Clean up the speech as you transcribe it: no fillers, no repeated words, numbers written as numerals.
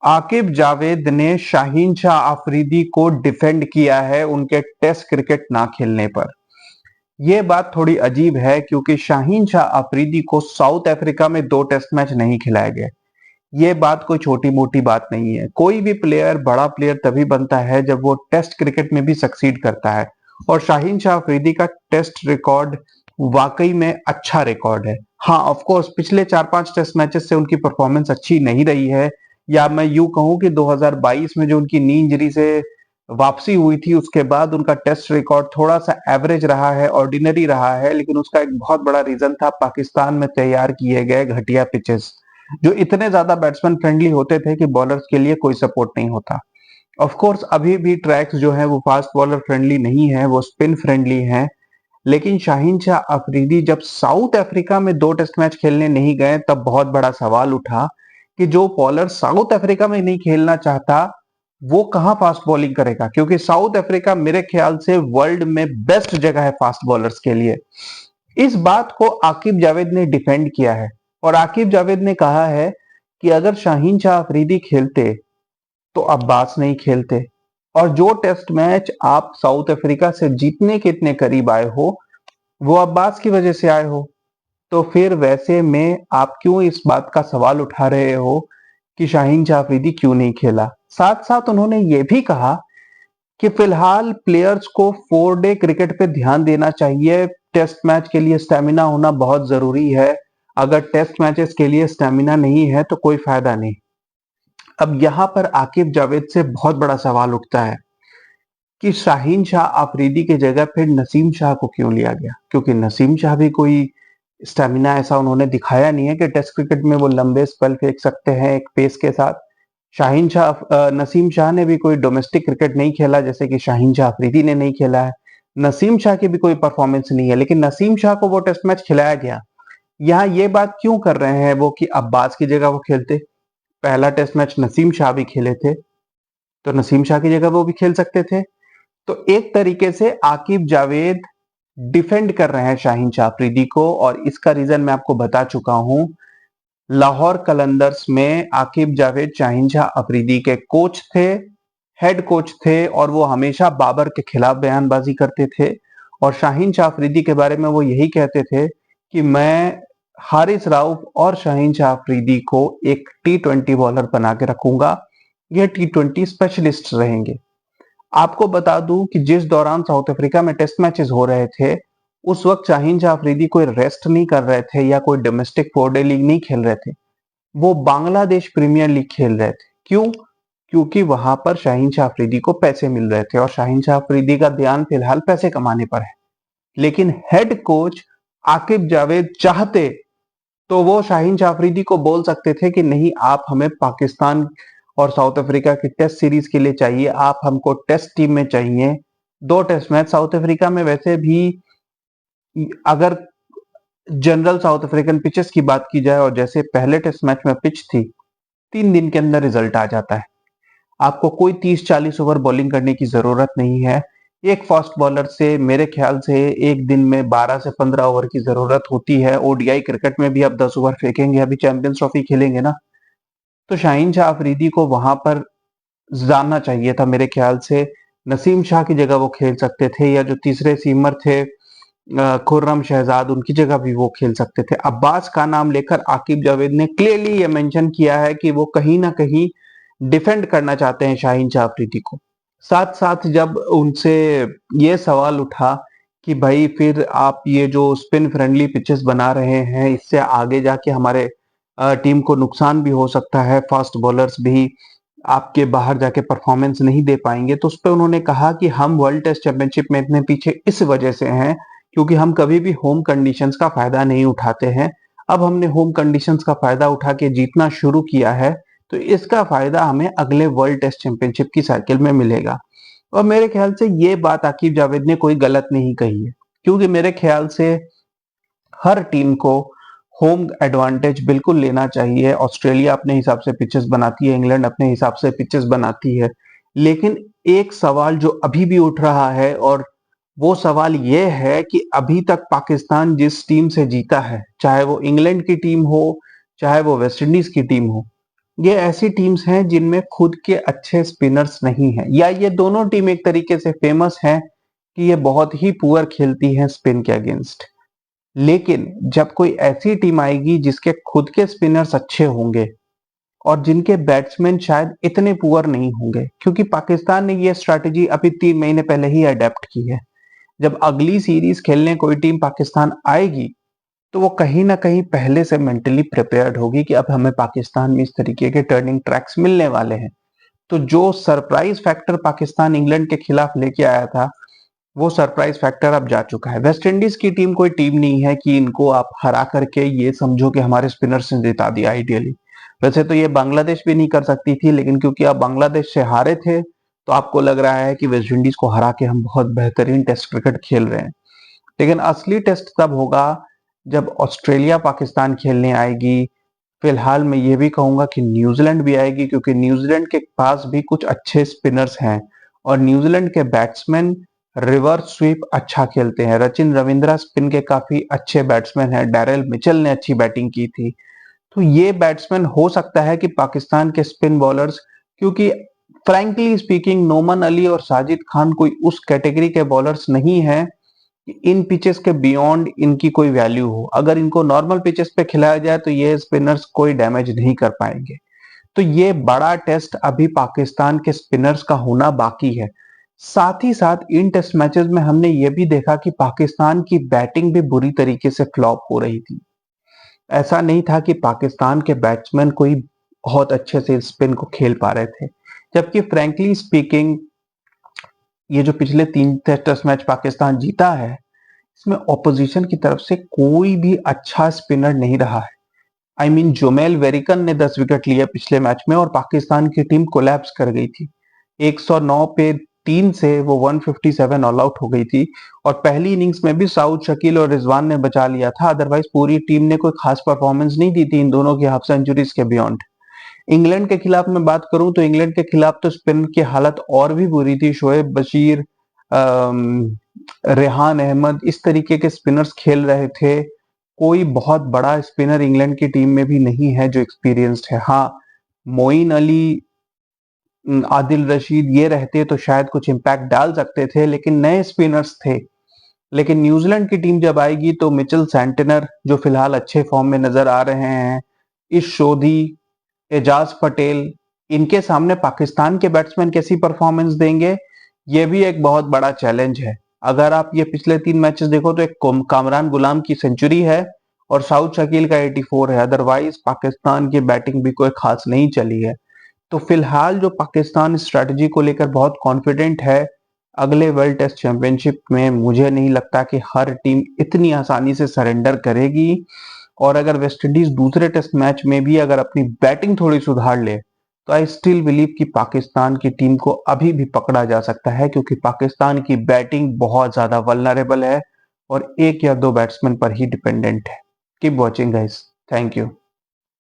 आकिब जावेद ने शाहीन शाह अफरीदी को डिफेंड किया है उनके टेस्ट क्रिकेट ना खेलने पर। यह बात थोड़ी अजीब है क्योंकि शाहीन शाह अफरीदी को साउथ अफ्रीका में 2 टेस्ट मैच नहीं खिलाए गए। ये बात कोई छोटी मोटी बात नहीं है। कोई भी प्लेयर बड़ा प्लेयर तभी बनता है जब वो टेस्ट क्रिकेट में भी सक्सीड करता है, और शाहीन शाह अफरीदी का टेस्ट रिकॉर्ड वाकई में अच्छा रिकॉर्ड है। हाँ, ऑफ कोर्स पिछले 4-5 टेस्ट मैचेस से उनकी परफॉर्मेंस अच्छी नहीं रही है, या मैं यूं कहूं कि 2022 में जो उनकी नी इंजरी से वापसी हुई थी उसके बाद उनका टेस्ट रिकॉर्ड थोड़ा सा एवरेज रहा है, ऑर्डिनरी रहा है। लेकिन उसका एक बहुत बड़ा रीजन था पाकिस्तान में तैयार किए गए घटिया पिचेस, जो इतने ज्यादा बैट्समैन फ्रेंडली होते थे कि बॉलर्स के लिए कोई सपोर्ट नहीं होता। ऑफ कोर्स अभी भी ट्रैक्स जो है वो फास्ट बॉलर फ्रेंडली नहीं है, वो स्पिन फ्रेंडली हैं। लेकिन शाहीन शाह अफरीदी जब साउथ अफ्रीका में 2 टेस्ट मैच खेलने नहीं गए तब बहुत बड़ा सवाल उठा कि जो बॉलर साउथ अफ्रीका में नहीं खेलना चाहता वो कहां फास्ट बॉलिंग करेगा, क्योंकि साउथ अफ्रीका मेरे ख्याल से वर्ल्ड में बेस्ट जगह है फास्ट बॉलर्स के लिए। इस बात को आकिब जावेद ने डिफेंड किया है, और आकिब जावेद ने कहा है कि अगर शाहीन शाह अफरीदी खेलते तो अब्बास नहीं खेलते, और जो टेस्ट मैच आप साउथ अफ्रीका से जीतने के इतने करीब आए हो वो अब्बास की वजह से आए हो। तो फिर वैसे में आप क्यों इस बात का सवाल उठा रहे हो कि शाहीन शाह अफरीदी क्यों नहीं खेला। साथ साथ उन्होंने ये भी कहा कि फिलहाल प्लेयर्स को 4 डे क्रिकेट पे ध्यान देना चाहिए। टेस्ट मैच के लिए स्टेमिना होना बहुत जरूरी है। अगर टेस्ट मैचेस के लिए स्टेमिना नहीं है तो कोई फायदा नहीं। अब यहाँ पर आकिब जावेद से बहुत बड़ा सवाल उठता है कि शाहीन शाह अफरीदी की जगह फिर नसीम शाह को क्यों लिया गया, क्योंकि नसीम शाह भी कोई स्टेमिना ऐसा उन्होंने दिखाया नहीं है कि टेस्ट क्रिकेट में वो लंबे स्पेल फेंक सकते हैं एक पेस के साथ। नसीम शाह ने भी कोई डोमेस्टिक क्रिकेट नहीं खेला जैसे कि शाहीन शाह अफरीदी ने नहीं खेला है। नसीम शाह की भी कोई परफॉर्मेंस नहीं है, लेकिन नसीम शाह को वो टेस्ट मैच खिलाया गया। यहाँ ये बात क्यों कर रहे हैं वो कि अब्बास की जगह वो खेलते। पहला टेस्ट मैच नसीम शाह भी खेले थे, तो नसीम शाह की जगह वो भी खेल सकते थे। तो एक तरीके से आकिब जावेद डिफेंड कर रहे हैं शाहीन शाह अफरीदी को, और इसका रीजन मैं आपको बता चुका हूं। लाहौर कलंदर्स में आकिब जावेद शाहीन शाह अफरीदी के कोच थे, हेड कोच थे, और वो हमेशा बाबर के खिलाफ बयानबाजी करते थे। और शाहीन शाह अफरीदी के बारे में वो यही कहते थे कि मैं हारिस राउफ और शाहीन शाह अफरीदी को एक T20 बॉलर बना के रखूंगा, ये T20 स्पेशलिस्ट रहेंगे। आपको बता दूं कि जिस दौरान साउथ अफ्रीका में टेस्ट मैचेस हो रहे थे उस वक्त शाहीन शाह अफरीदी कोई रेस्ट नहीं कर रहे थे या कोई डोमेस्टिक 4 डे लीग नहीं खेल रहे थे, वो बांग्लादेश प्रीमियर लीग खेल रहे थे। क्यों? क्योंकि वहां पर शाहीन शाह अफरीदी को पैसे मिल रहे थे, और शाहीन शाह अफरीदी का ध्यान फिलहाल पैसे कमाने पर है। लेकिन हेड कोच आकिब जावेद चाहते तो वो शाहीन शाह अफरीदी को बोल सकते थे कि नहीं, आप हमें पाकिस्तान और साउथ अफ्रीका की टेस्ट सीरीज के लिए चाहिए, आप हमको टेस्ट टीम में चाहिए। 2 टेस्ट मैच साउथ अफ्रीका में वैसे भी, अगर जनरल साउथ अफ्रीकन पिचेस की बात की जाए और जैसे पहले टेस्ट मैच में पिच थी, 3 दिन के अंदर रिजल्ट आ जाता है। आपको कोई 30-40 ओवर बॉलिंग करने की जरूरत नहीं है। एक फास्ट बॉलर से मेरे ख्याल से एक दिन में 12 से 15 ओवर की जरूरत होती है। ओडीआई क्रिकेट में भी आप 10 ओवर फेंकेंगे, अभी चैंपियंस ट्रॉफी खेलेंगे ना, तो शाहीन शाह अफरीदी को वहां पर जाना चाहिए था मेरे ख्याल से। नसीम शाह की जगह वो खेल सकते थे, या जो तीसरे सीमर थे खुर्रम शहजाद, उनकी जगह भी वो खेल सकते थे। अब्बास का नाम लेकर आकिब जावेद ने क्लियरली ये मेंशन किया है कि वो कहीं ना कहीं डिफेंड करना चाहते हैं शाहीन शाह अफरीदी को। साथ साथ जब उनसे ये सवाल उठा कि भाई फिर आप ये जो स्पिन फ्रेंडली पिचेस बना रहे हैं इससे आगे जाके हमारे टीम को नुकसान भी हो सकता है, फास्ट बॉलर्स भी आपके बाहर जाके परफॉर्मेंस नहीं दे पाएंगे, तो उस पर उन्होंने कहा कि हम वर्ल्ड टेस्ट चैंपियनशिप में इतने पीछे इस वजह से हैं क्योंकि हम कभी भी होम कंडीशंस का फायदा नहीं उठाते हैं। अब हमने होम कंडीशंस का फायदा उठा के जीतना शुरू किया है, तो इसका फायदा हमें अगले वर्ल्ड टेस्ट चैंपियनशिप की साइकिल में मिलेगा। और मेरे ख्याल से ये बात आकिब जावेद ने कोई गलत नहीं कही है, क्योंकि मेरे ख्याल से हर टीम को होम एडवांटेज बिल्कुल लेना चाहिए। ऑस्ट्रेलिया अपने हिसाब से पिचेस बनाती है, इंग्लैंड अपने हिसाब से पिचेस बनाती है। लेकिन एक सवाल जो अभी भी उठ रहा है, और वो सवाल ये है कि अभी तक पाकिस्तान जिस टीम से जीता है, चाहे वो इंग्लैंड की टीम हो चाहे वो वेस्ट इंडीज की टीम हो, ये ऐसी टीम्स हैं जिनमें खुद के अच्छे स्पिनर्स नहीं हैं, या ये दोनों टीम एक तरीके से फेमस हैं कि ये बहुत ही पुअर खेलती हैं स्पिन के अगेंस्ट। लेकिन जब कोई ऐसी टीम आएगी जिसके खुद के स्पिनर्स अच्छे होंगे और जिनके बैट्समैन शायद इतने पुअर नहीं होंगे, क्योंकि पाकिस्तान ने ये स्ट्रैटेजी अभी 3 महीने पहले ही अडेप्ट की है। जब अगली सीरीज खेलने कोई टीम पाकिस्तान आएगी तो वो कहीं ना कहीं पहले से मेंटली प्रिपेयर्ड होगी कि अब हमें पाकिस्तान में इस तरीके के टर्निंग ट्रैक्स मिलने वाले हैं। तो जो सरप्राइज फैक्टर पाकिस्तान इंग्लैंड के खिलाफ लेके आया था, वो सरप्राइज फैक्टर अब जा चुका है। वेस्ट इंडीज की टीम कोई टीम नहीं है कि इनको आप हरा करके ये समझो कि हमारे स्पिनर्स ने जिता दिया आइडियली। वैसे तो ये बांग्लादेश भी नहीं कर सकती थी, लेकिन क्योंकि आप बांग्लादेश से हारे थे तो आपको लग रहा है कि वेस्ट इंडीज को हरा के हम बहुत बेहतरीन टेस्ट क्रिकेट खेल रहे हैं। लेकिन असली टेस्ट तब होगा जब ऑस्ट्रेलिया पाकिस्तान खेलने आएगी। फिलहाल मैं ये भी कहूंगा कि न्यूजीलैंड भी आएगी, क्योंकि न्यूजीलैंड के पास भी कुछ अच्छे स्पिनर्स हैं और न्यूजीलैंड के बैट्समैन रिवर्स स्वीप अच्छा खेलते हैं। रचिन रविंद्रा स्पिन के काफी अच्छे बैट्समैन हैं, डैरेल मिचेल ने अच्छी बैटिंग की थी। तो ये बैट्समैन हो सकता है कि पाकिस्तान के स्पिन बॉलर्स, क्योंकि फ्रैंकली स्पीकिंग नोमान अली और साजिद खान कोई उस कैटेगरी के बॉलर्स नहीं है इन पिचेस के बियॉन्ड इनकी कोई वैल्यू हो। अगर इनको नॉर्मल पिचेस पे खिलाया जाए तो ये स्पिनर्स कोई डैमेज नहीं कर पाएंगे। तो ये बड़ा टेस्ट अभी पाकिस्तान के स्पिनर्स का होना बाकी है। साथ ही साथ इन टेस्ट मैचेस में हमने ये भी देखा कि पाकिस्तान की बैटिंग भी बुरी तरीके से फ्लॉप हो रही थी। ऐसा नहीं था कि पाकिस्तान के बैट्समैन कोई बहुत अच्छे से स्पिन को खेल पा रहे थे, जबकि फ्रैंकली स्पीकिंग ये जो पिछले 3 टेस्ट मैच पाकिस्तान जीता है, इसमें ऑपोजिशन की तरफ से कोई भी अच्छा स्पिनर नहीं रहा है। आई मीन जोमेल वेरिकन ने 10 विकेट लिए पिछले मैच में और पाकिस्तान की टीम कोलैप्स कर गई थी। 109 पे 3 से वो 157 ऑल आउट हो गई थी। और पहली इनिंग्स में भी साउद शकील और रिजवान ने बचा लिया था, अदरवाइज पूरी टीम ने कोई खास परफॉर्मेंस नहीं दी थी इन दोनों की हाफ सेंचुरीज के बियॉन्ड। इंग्लैंड के खिलाफ मैं बात करूं तो इंग्लैंड के खिलाफ तो स्पिन की हालत और भी बुरी थी। शोएब बशीर, रेहान अहमद, इस तरीके के स्पिनर्स खेल रहे थे। कोई बहुत बड़ा स्पिनर इंग्लैंड की टीम में भी नहीं है जो एक्सपीरियंस्ड है। हाँ, मोइन अली, आदिल रशीद ये रहते तो शायद कुछ इम्पैक्ट डाल सकते थे, लेकिन नए स्पिनर्स थे। लेकिन न्यूजीलैंड की टीम जब आएगी तो मिचेल सैंटनर जो फिलहाल अच्छे फॉर्म में नजर आ रहे हैं, इस शोधी, एजाज पटेल, इनके सामने पाकिस्तान के बैट्समैन कैसी परफॉर्मेंस देंगे, ये भी एक बहुत बड़ा चैलेंज है। अगर आप ये पिछले 3 मैचेस देखो तो एक कामरान गुलाम की सेंचुरी है और साउद शकील का 84 है। अदरवाइज पाकिस्तान की बैटिंग भी कोई खास नहीं चली है। तो फिलहाल जो पाकिस्तान स्ट्रैटेजी को लेकर बहुत कॉन्फिडेंट है, अगले वर्ल्ड टेस्ट चैंपियनशिप में मुझे नहीं लगता कि हर टीम इतनी आसानी से सरेंडर करेगी। और अगर वेस्टइंडीज दूसरे टेस्ट मैच में भी अगर अपनी बैटिंग थोड़ी सुधार ले तो आई स्टिल बिलीव कि पाकिस्तान की टीम को अभी भी पकड़ा जा सकता है, क्योंकि पाकिस्तान की बैटिंग बहुत ज्यादा वल्नरेबल है और 1 या 2 बैट्समैन पर ही डिपेंडेंट है। Keep watching guys, thank you.